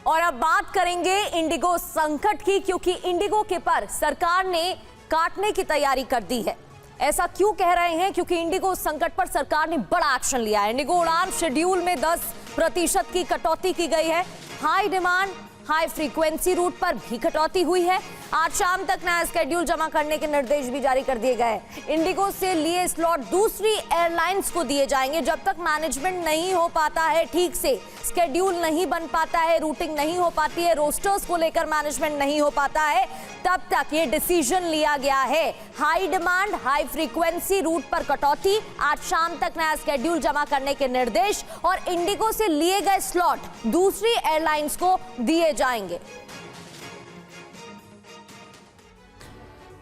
और अब बात करेंगे इंडिगो संकट की, क्योंकि इंडिगो के पर सरकार ने काटने की तैयारी कर दी है। ऐसा क्यों कह रहे हैं? क्योंकि इंडिगो संकट पर सरकार ने बड़ा एक्शन लिया है। इंडिगो उड़ान शेड्यूल में 10% की कटौती की गई है। High demand high frequency route पर भी कटौती हुई है। आज शाम तक नया स्केड्यूल जमा करने के निर्देश भी जारी कर दिए गए। इंडिगो से लिए स्लॉट दूसरी एयरलाइंस को दिए जाएंगे। जब तक मैनेजमेंट नहीं हो पाता है ठीक से, स्केड्यूल नहीं बन पाता है, रूटिंग नहीं हो पाती है, रोस्टर्स को लेकर मैनेजमेंट नहीं हो पाता है, तब तक ये डिसीजन लिया गया है। High demand high frequency route पर कटौती, आज शाम तक नया स्केड्यूल जमा करने के निर्देश और इंडिगो से लिए गए स्लॉट दूसरी एयरलाइंस को दिए जाएंगे।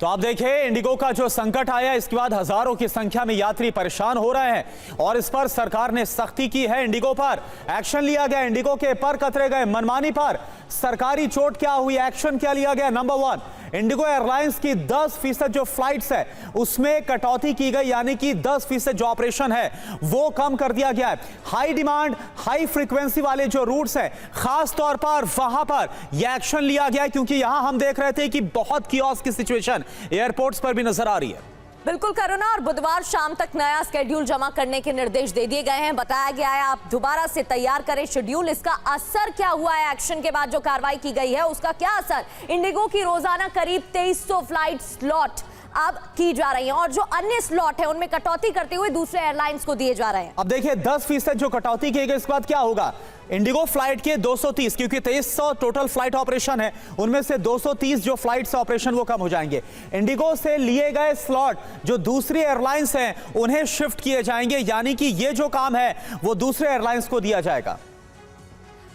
तो आप देखिए, इंडिगो का जो संकट आया, इसके बाद हजारों की संख्या में यात्री परेशान हो रहे हैं और इस पर सरकार ने सख्ती की है। इंडिगो पर एक्शन लिया गया, इंडिगो के पर कतरे गए। मनमानी पर सरकारी चोट क्या हुई, एक्शन क्या लिया गया? नंबर 1, इंडिगो एयरलाइंस की 10% जो फ्लाइट्स है उसमें कटौती की गई, यानी कि 10% जो ऑपरेशन है वो कम कर दिया गया है। हाई डिमांड हाई फ्रीक्वेंसी वाले जो रूट्स हैं, खास तौर पर वहां पर यह एक्शन लिया गया है, क्योंकि यहां हम देख रहे थे कि बहुत कियोस्क की सिचुएशन एयरपोर्ट्स पर भी नजर आ रही है। बिल्कुल करुणा, और बुधवार शाम तक नया स्केड्यूल जमा करने के निर्देश दे दिए गए हैं। बताया गया है आप दोबारा से तैयार करें शेड्यूल। इसका असर क्या हुआ है? एक्शन के बाद जो कार्रवाई की गई है उसका क्या असर? इंडिगो की रोजाना करीब 2300 फ्लाइट स्लॉट अब की जा रही हैं और जो अन्य स्लॉट है उनमें कटौती करते हुए दूसरे एयरलाइंस को दिए जा रहे हैं। अब देखिए, 10% जो कटौती की गई, इसके बाद क्या होगा? इंडिगो फ्लाइट के 230, क्योंकि 2300 टोटल फ्लाइट ऑपरेशन है, उनमें से 230 जो फ्लाइट्स ऑपरेशन वो कम हो जाएंगे। इंडिगो से लिए गए स्लॉट जो दूसरी एयरलाइंस हैं उन्हें शिफ्ट किए जाएंगे, यानी कि ये जो काम है वो दूसरे एयरलाइंस को दिया जाएगा।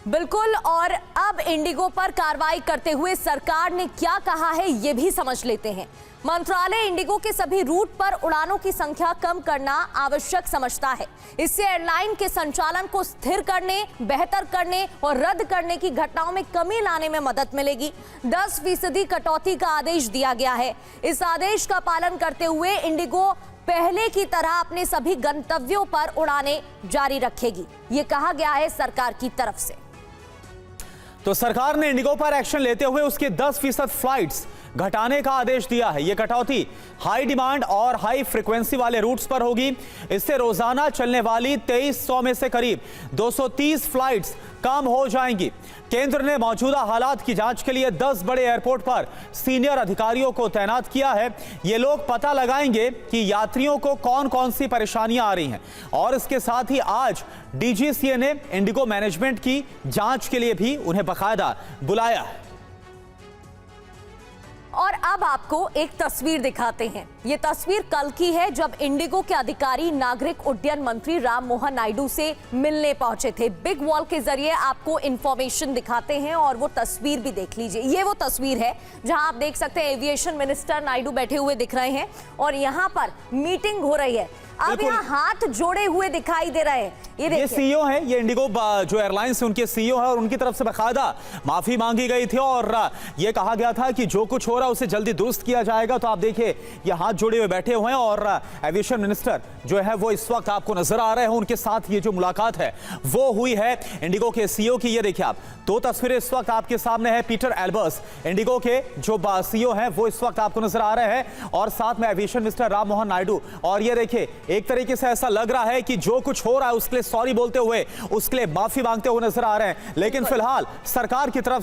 बिल्कुल, और अब इंडिगो पर कार्रवाई करते हुए सरकार ने क्या कहा है ये भी समझ लेते हैं। मंत्रालय इंडिगो के सभी रूट पर उड़ानों की संख्या कम करना आवश्यक समझता है। इससे एयरलाइन के संचालन को स्थिर करने, बेहतर करने और रद्द करने की घटनाओं में कमी लाने में मदद मिलेगी। 10% कटौती का आदेश दिया गया है। इस आदेश का पालन करते हुए इंडिगो पहले की तरह अपने सभी गंतव्यों पर उड़ानें जारी रखेगी, ये कहा गया है सरकार की तरफ से। तो सरकार ने इंडिगो पर एक्शन लेते हुए उसके 10% फ्लाइट्स घटाने का आदेश दिया है। यह कटौती हाई डिमांड और हाई फ्रीक्वेंसी वाले रूट्स पर होगी। इससे रोजाना चलने वाली 2300 में से करीब 230 फ्लाइट्स कम हो जाएंगी। केंद्र ने मौजूदा हालात की जांच के लिए 10 बड़े एयरपोर्ट पर सीनियर अधिकारियों को तैनात किया है। ये लोग पता लगाएंगे कि यात्रियों को कौन कौन सी परेशानियां आ रही हैं, और इसके साथ ही आज डीजीसीए ने इंडिगो मैनेजमेंट की जांच के लिए भी उन्हें बाकायदा बुलाया है। और अब आपको एक तस्वीर दिखाते हैं। ये तस्वीर कल की है, जब इंडिगो के अधिकारी नागरिक उड्डयन मंत्री राम मोहन नायडू से मिलने पहुंचे थे। बिग वॉल के जरिए आपको इंफॉर्मेशन दिखाते हैं और वो तस्वीर भी देख लीजिए। ये वो तस्वीर है जहां आप देख सकते हैं एविएशन मिनिस्टर नायडू बैठे हुए दिख रहे हैं और यहां पर मीटिंग हो रही है। अब यहाँ हाथ जोड़े हुए दिखाई दे रहे हैं। ये सीईओ हैं, ये इंडिगो जो एयरलाइंस है उनके सीईओ है, और उनकी तरफ से बाकायदा माफी मांगी गई थी और ये कहा गया था कि जो कुछ हो रहा है उसे जल्दी दुरुस्त किया जाएगा। तो आप देखिए, ये हाथ जोड़े हुए बैठे हुए हैं और एविएशन मिनिस्टर जो है वो इस वक्त आपको नजर आ रहे हैं। उनके साथ ये जो मुलाकात है वो हुई है इंडिगो के सीईओ की। ये देखिए, आप 2 तस्वीरें इस वक्त आपके सामने है। पीटर एल्बर्स इंडिगो के जो सीईओ हैं वो इस वक्त आपको नजर आ रहे हैं और साथ में एविएशन मिनिस्टर राम मोहन नायडू। और ये देखिए, एक तरीके से ऐसा लग रहा है कि जो कुछ हो रहा है उसके लिए सॉरी बोलते हुए, उसके लिए माफी मांगते हुए नजर आ रहे हैं। लेकिन फिलहाल सरकार की तरफ